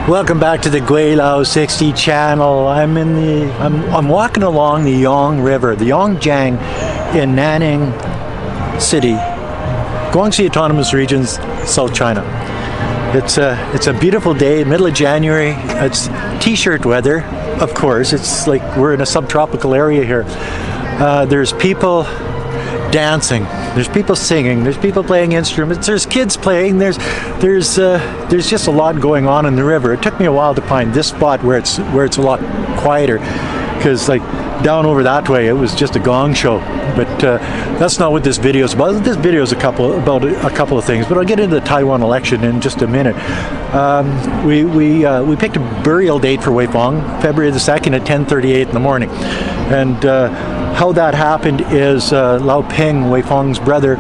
Welcome back to the Gweilo 60 channel. I'm walking along the Yong River, the Yongjiang in Nanning City, Guangxi Autonomous Regions, South China. It's a beautiful day, middle of January. It's t-shirt weather, of course. It's like we're in a subtropical area here. There's people dancing, there's people singing, there's people playing instruments, there's kids playing, there's just a lot going on in the river. It took me a while to find this spot where it's a lot quieter, because like down over that way it was just a Gong Show. But that's not what this video is about. This video is about a couple of things, but I'll get into the Taiwan election in just a minute. We picked a burial date for Wei Fong, February the 2nd at 10:38 in the morning, and how that happened is Lao Ping, Wei Fong's brother,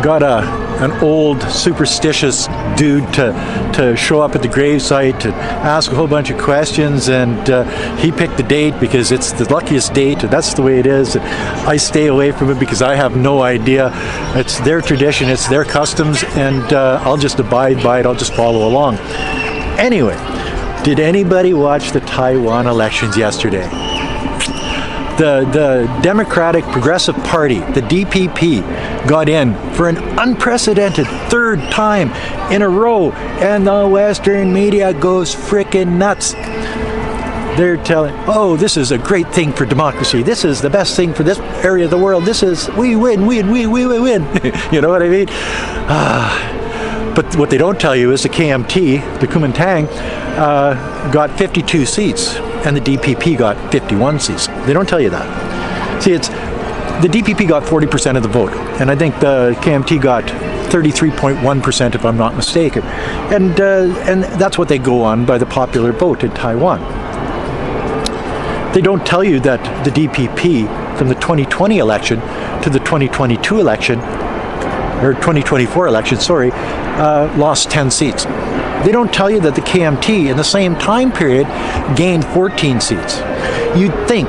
got an old superstitious dude to show up at the gravesite to ask a whole bunch of questions, and he picked the date because it's the luckiest date. That's the way it is. I stay away from it because I have no idea. It's their tradition, it's their customs, and I'll just abide by it. I'll just follow along. Anyway, did anybody watch the Taiwan elections yesterday? The Democratic Progressive Party, the DPP, got in for an unprecedented third time in a row, and the Western media goes frickin' nuts. They're telling, oh, this is a great thing for democracy. This is the best thing for this area of the world. This is, we win. You know what I mean? But what they don't tell you is the KMT, the Kuomintang, got 52 seats, and the DPP got 51 seats. They don't tell you that. See, the DPP got 40% of the vote, and I think the KMT got 33.1% if I'm not mistaken. And that's what they go on by the popular vote in Taiwan. They don't tell you that the DPP from the 2020 election to the 2022 election, or 2024 election, sorry, lost 10 seats. They don't tell you that the KMT in the same time period gained 14 seats. You'd think,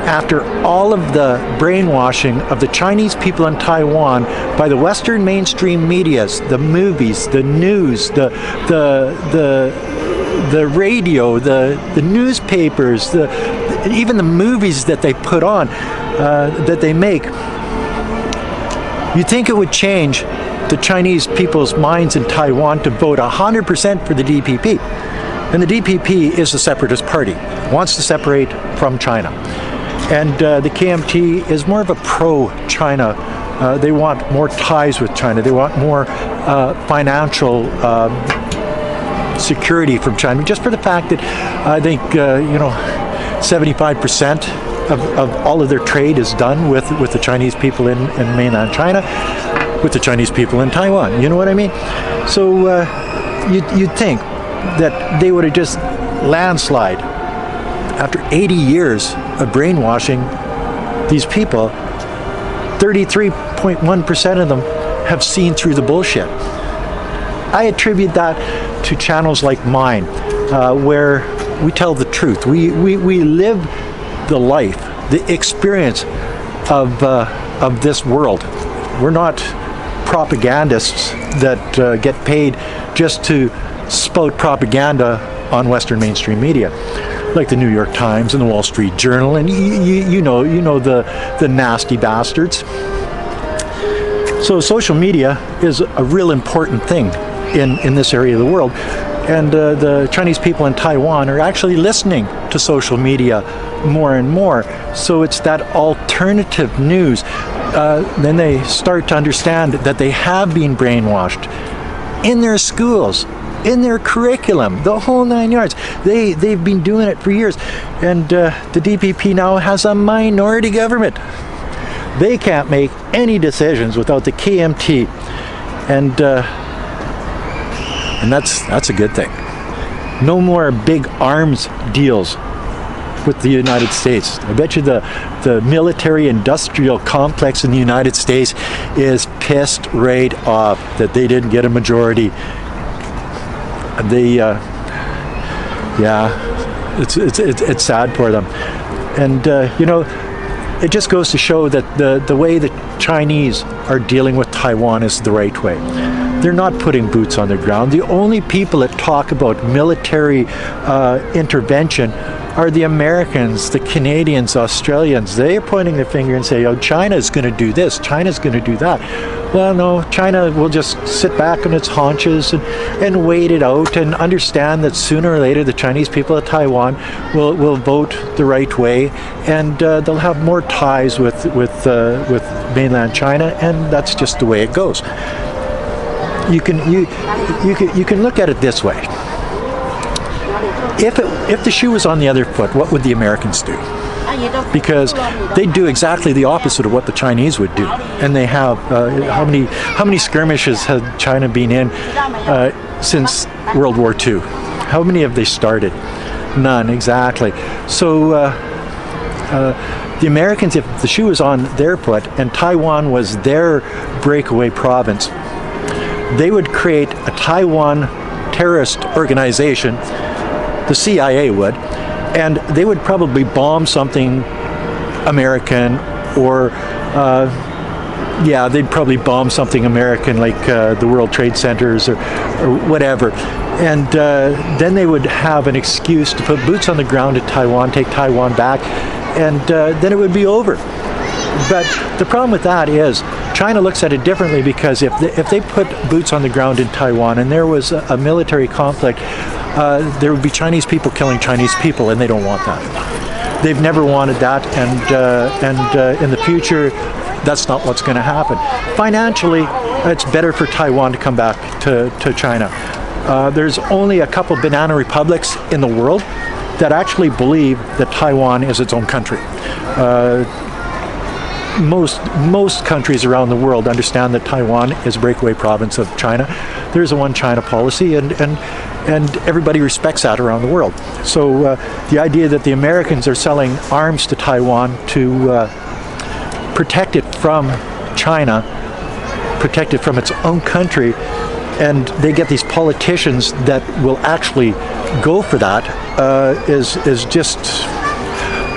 after all of the brainwashing of the Chinese people in Taiwan by the Western mainstream medias, the movies, the news, the radio, the newspapers, even the movies that they put on, that they make, you'd think it would change the Chinese people's minds in Taiwan to vote 100% for the DPP. And the DPP is a separatist party, wants to separate from China. And the KMT is more of a pro-China. They want more ties with China. They want more financial security from China, just for the fact that I think 75% of all of their trade is done with the Chinese people in mainland China, with the Chinese people in Taiwan. You know what I mean? So you'd think that they would have just landslide. After 80 years of brainwashing these people, 33.1% of them have seen through the bullshit. I attribute that to channels like mine, where we tell the truth. We live the life, the experience of this world. We're not propagandists that get paid just to spout propaganda on Western mainstream media, like the New York Times and the Wall Street Journal, and you know the nasty bastards. So social media is a real important thing in this area of the world, and the Chinese people in Taiwan are actually listening to social media more and more. So it's that alternative news. Then they start to understand that they have been brainwashed in their schools, in their curriculum, the whole 9 yards. They've been doing it for years. And the DPP now has a minority government. They can't make any decisions without the KMT. And that's a good thing. No more big arms deals with the United States. I bet you the military-industrial complex in the United States is pissed right off that they didn't get a majority. It's sad for them. And it just goes to show that the way the Chinese are dealing with Taiwan is the right way. they're not putting boots on the ground. The only people that talk about military intervention are the Americans, the Canadians, Australians. They are pointing their finger and say, oh, China's going to do this, China's going to do that. Well, no, China will just sit back on its haunches and wait it out and understand that sooner or later the Chinese people of Taiwan will vote the right way, and they'll have more ties with mainland China, and that's just the way it goes. You can look at it this way. If the shoe was on the other foot, what would the Americans do? Because they do exactly the opposite of what the Chinese would do. And they have how many skirmishes has China been in since World War II? How many have they started? None, exactly. So the Americans, if the shoe was on their foot and Taiwan was their breakaway province, they would create a Taiwan terrorist organization. The CIA would, and they would probably bomb something American, or they'd probably bomb something American, like the World Trade Centers or whatever. And then they would have an excuse to put boots on the ground at Taiwan, take Taiwan back, and then it would be over. But the problem with that is China looks at it differently, because if they put boots on the ground in Taiwan and there was a military conflict, there would be Chinese people killing Chinese people, and they don't want that. They've never wanted that, and in the future, that's not what's going to happen. Financially, it's better for Taiwan to come back to China. There's only a couple banana republics in the world that actually believe that Taiwan is its own country. Most countries around the world understand that Taiwan is a breakaway province of China. There's a one China policy, and everybody respects that around the world. So the idea that the Americans are selling arms to Taiwan to protect it from China, protect it from its own country, and they get these politicians that will actually go for that, is just...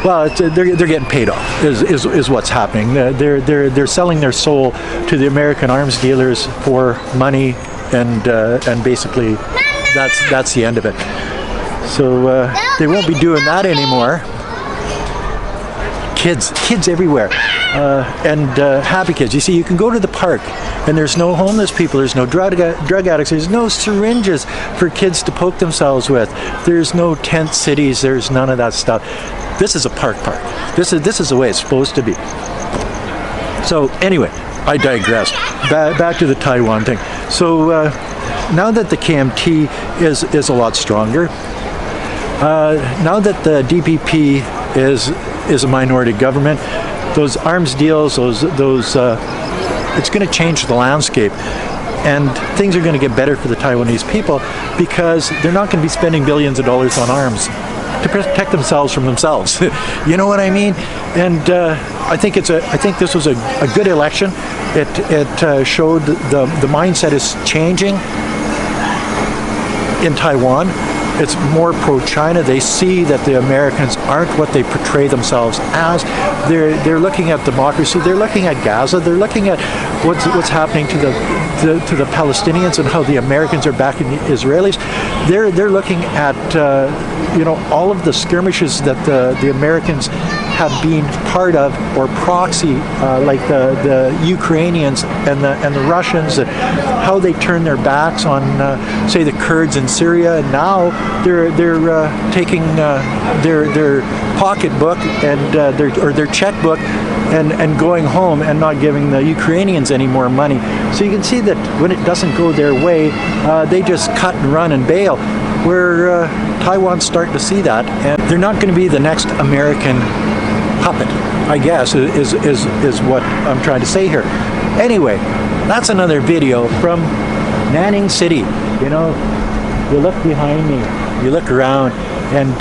Well, they're getting paid off, is what's happening. They're selling their soul to the American arms dealers for money, and basically that's the end of it. So they won't be doing that anymore. Kids everywhere, and happy kids. You see, you can go to the park, and there's no homeless people, there's no drug addicts, there's no syringes for kids to poke themselves with, there's no tent cities, there's none of that stuff. This is a park. This is the way it's supposed to be. So anyway, I digress. Back to the Taiwan thing. So now that the KMT is a lot stronger, now that the DPP is a minority government, those arms deals, those it's going to change the landscape, and things are going to get better for the Taiwanese people, because they're not going to be spending billions of dollars on arms to protect themselves from themselves. You know what I mean? And I think this was a good election. It showed the mindset is changing in Taiwan. It's more pro-China. They see that the Americans aren't what they portray themselves as. They're looking at democracy. They're looking at Gaza. They're looking at what's happening to the Palestinians and how the Americans are backing the Israelis. They're looking at all of the skirmishes that the Americans have been part of, or proxy, like the Ukrainians and the Russians, and how they turn their backs on, say, the Kurds in Syria. And now they're taking their pocketbook and their checkbook and going home and not giving the Ukrainians any more money. So you can see that when it doesn't go their way, they just cut and run and bail. Where Taiwan's starting to see that, and they're not going to be the next American puppet, I guess, is what I'm trying to say here. Anyway, that's another video from Nanning City. You look behind me, you look around, and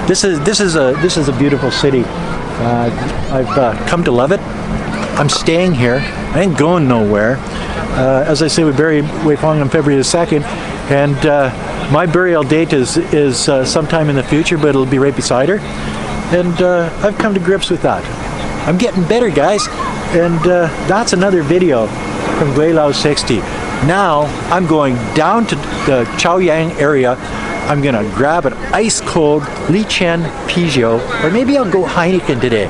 this is a beautiful city. I've come to love it. I'm staying here. I ain't going nowhere. As I say, we bury Wei Fong on February the 2nd, and my burial date is sometime in the future, but it'll be right beside her. And I've come to grips with that. I'm getting better, guys. And that's another video from Gweilo 60. Now I'm going down to the Chaoyang area. I'm gonna grab an ice cold Li Chen Peugeot, or maybe I'll go Heineken today,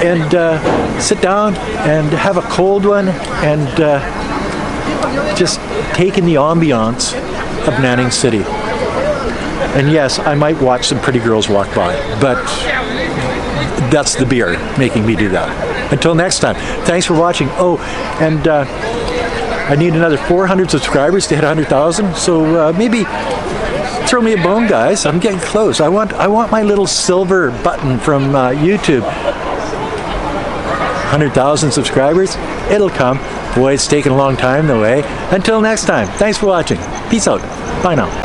and sit down and have a cold one and just take in the ambiance of Nanning City. And yes, I might watch some pretty girls walk by, but that's the beer making me do that. Until next time, thanks for watching. Oh, and I need another 400 subscribers to hit 100,000, so maybe throw me a bone, guys. I'm getting close. I want my little silver button from YouTube. 100,000 subscribers, it'll come. Boy, it's taken a long time though, eh? Until next time, thanks for watching. Peace out. Bye now.